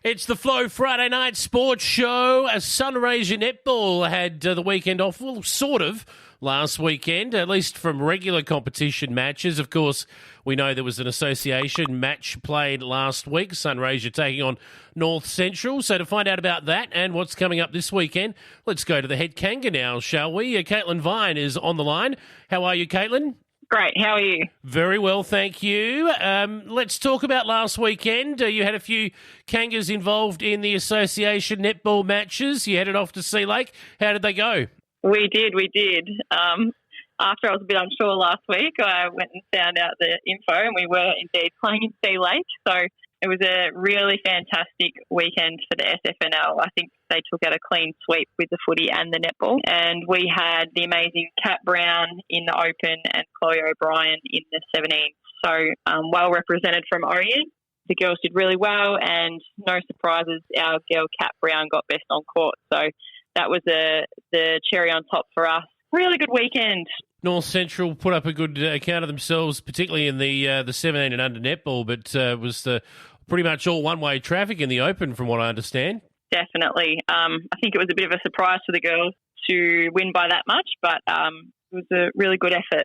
It's the Flow Friday Night Sports Show. Sunraysia Netball had the weekend off, well, sort of, last weekend, at least from regular competition matches. Of course, we know there was an association match played last week, Sunraysia taking on North Central. So to find out about that and what's coming up this weekend, let's go to the head Kanga now, shall we? Caitlyn Vine is on the line. How are you, Caitlyn? Great. How are you? Very well, thank you. Let's talk about last weekend. You had a few Kangas involved in the association netball matches. You headed off to Sea Lake. How did they go? We did. After I was a bit unsure last week, I went and found out the info, and we were indeed playing in Sea Lake. So it was a really fantastic weekend for the SFNL. I think they took out a clean sweep with the footy and the netball. And we had the amazing Kat Brown in the Open and Chloe O'Brien in the 17. So well represented from Orient. The girls did really well, and no surprises, our girl Kat Brown got best on court. So that was the cherry on top for us. Really good weekend. North Central put up a good account of themselves, particularly in the 17 and under netball, but was pretty much all one-way traffic in the Open, from what I understand. Definitely. I think it was a bit of a surprise for the girls to win by that much, but it was a really good effort.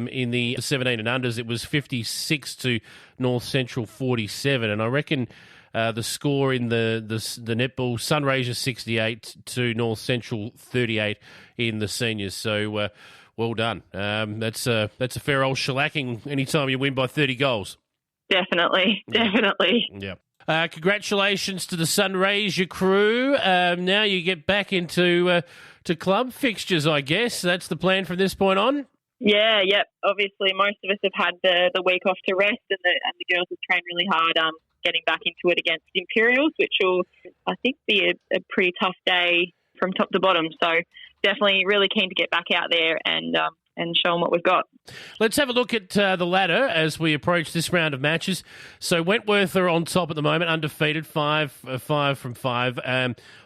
In the 17 and unders, it was 56 to North Central 47, and I reckon the score in the netball, Sunraysia 68 to North Central 38 in the seniors. So well done. That's a fair old shellacking anytime you win by 30 goals. Definitely. Yeah. Congratulations to the Sunraysia crew. Now you get back into to club fixtures, I guess. That's the plan from this point on. Yeah, yep. Obviously, most of us have had the week off to rest, and the girls have trained really hard getting back into it against Imperials, which will, I think, be a pretty tough day from top to bottom. So definitely really keen to get back out there and show them what we've got. Let's have a look at the ladder as we approach this round of matches. So Wentworth are on top at the moment, undefeated, 5 from 5.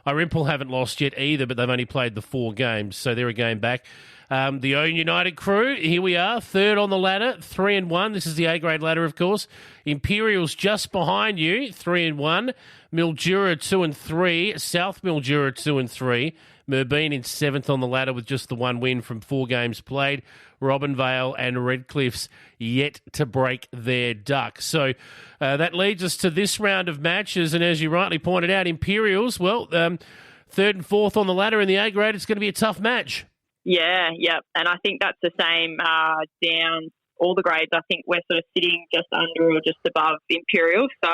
Irimple haven't lost yet either, but they've only played the 4 games, so they're a game back. The Own United crew, here we are, third on the ladder, 3-1. This is the A-grade ladder, of course. Imperials just behind you, 3-1. Mildura 2-3. South Mildura 2-3. Merbeen in 7th on the ladder with just the 1 win from 4 games played. Robinvale and Redcliffe's yet to break their duck. So that leads us to this round of matches. And as you rightly pointed out, Imperials, well, 3rd and 4th on the ladder in the A-grade. It's going to be a tough match. Yeah, and I think that's the same down all the grades. I think we're sort of sitting just under or just above Imperial. So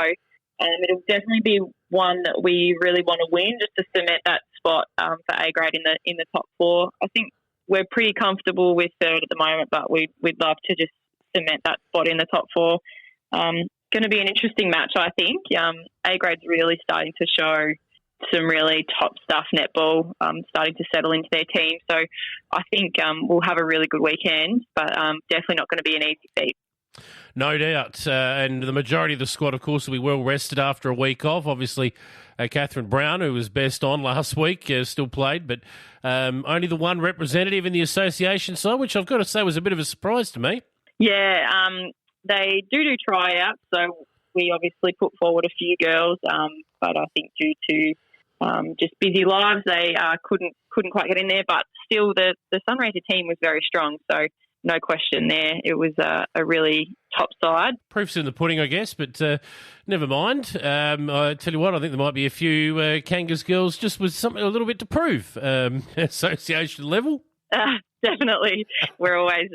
it'll definitely be one that we really want to win just to cement that spot for A-grade in the top 4. I think we're pretty comfortable with 3rd at the moment, but we'd love to just cement that spot in the top 4. Going to be an interesting match, I think. A-grade's really starting to show some really top stuff netball, starting to settle into their team. So I think we'll have a really good weekend, but definitely not going to be an easy feat. No doubt. And the majority of the squad, of course, will be well rested after a week off. Obviously, Catherine Brown, who was best on last week, still played, but only the one representative in the association side, which I've got to say was a bit of a surprise to me. Yeah, they do tryouts, so we obviously put forward a few girls, but I think due to just busy lives, they couldn't quite get in there. But still, the Sunraysia team was very strong, so no question there. It was a really top side. Proof's in the pudding, I guess, but never mind. I tell you what, I think there might be a few Kangas girls just with something a little bit to prove. Association level? Definitely. We're always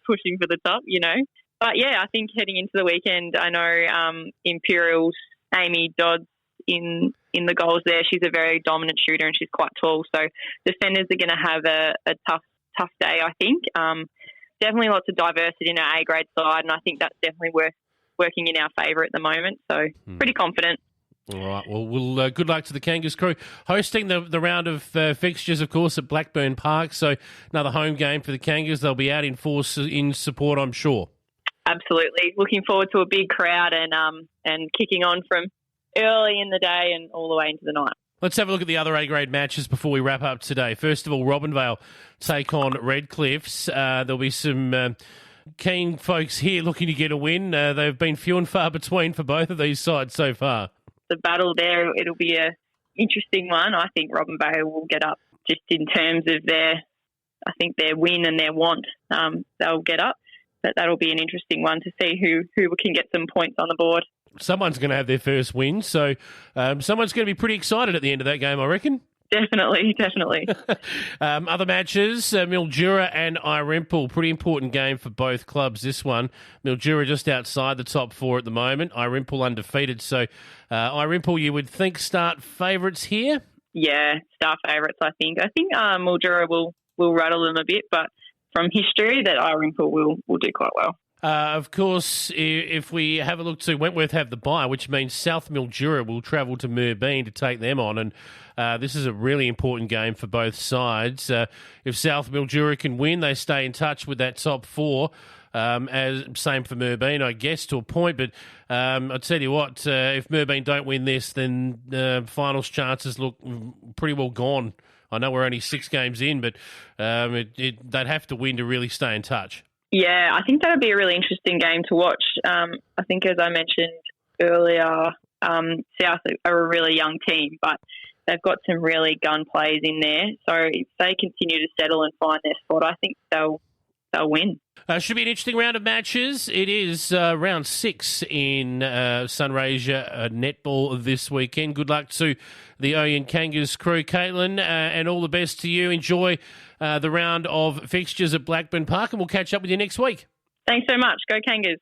pushing for the top, you know. But yeah, I think heading into the weekend, I know Imperial's Amy Dodds in the goals there. She's a very dominant shooter and she's quite tall. So defenders are going to have a tough day, I think. Definitely lots of diversity in our A-grade side, and I think that's definitely working in our favour at the moment. So pretty confident. All right. Well, good luck to the Kangas crew. Hosting the round of fixtures, of course, at Blackburn Park. So another home game for the Kangas. They'll be out in force in support, I'm sure. Absolutely. Looking forward to a big crowd and kicking on from early in the day and all the way into the night. Let's have a look at the other A-grade matches before we wrap up today. First of all, Robinvale take on Redcliffe's. There'll be some keen folks here looking to get a win. They've been few and far between for both of these sides so far. the battle there, it'll be a interesting one. I think Robin Bay will get up just in terms of their win and their want. They'll get up. But that'll be an interesting one to see who can get some points on the board. Someone's going to have their first win, so someone's going to be pretty excited at the end of that game, I reckon. Definitely. Other matches, Mildura and Irimple. Pretty important game for both clubs, this one. Mildura just outside the top four at the moment. Irimple undefeated. So Irimple, you would think, start favourites here? Yeah, star favourites, I think. I think Mildura will rattle them a bit, but from history, that Irimple will do quite well. Of course, if we have a look to Wentworth have the bye, which means South Mildura will travel to Moorbeen to take them on, and this is a really important game for both sides. If South Mildura can win, they stay in touch with that top four. As same for Moorbeen, I guess, to a point. But I'll tell you what, if Moorbeen don't win this, then finals chances look pretty well gone. I know we're only 6 games in, but they'd have to win to really stay in touch. Yeah, I think that would be a really interesting game to watch. I think, as I mentioned earlier, South are a really young team, but they've got some really gun players in there. So if they continue to settle and find their spot, I think they'll win. Should be an interesting round of matches. It is round 6 in Sunraysia netball this weekend. Good luck to the Oyen Kangas crew, Caitlyn, and all the best to you. Enjoy the round of fixtures at Blackburn Park, and we'll catch up with you next week. Thanks so much. Go Kangas.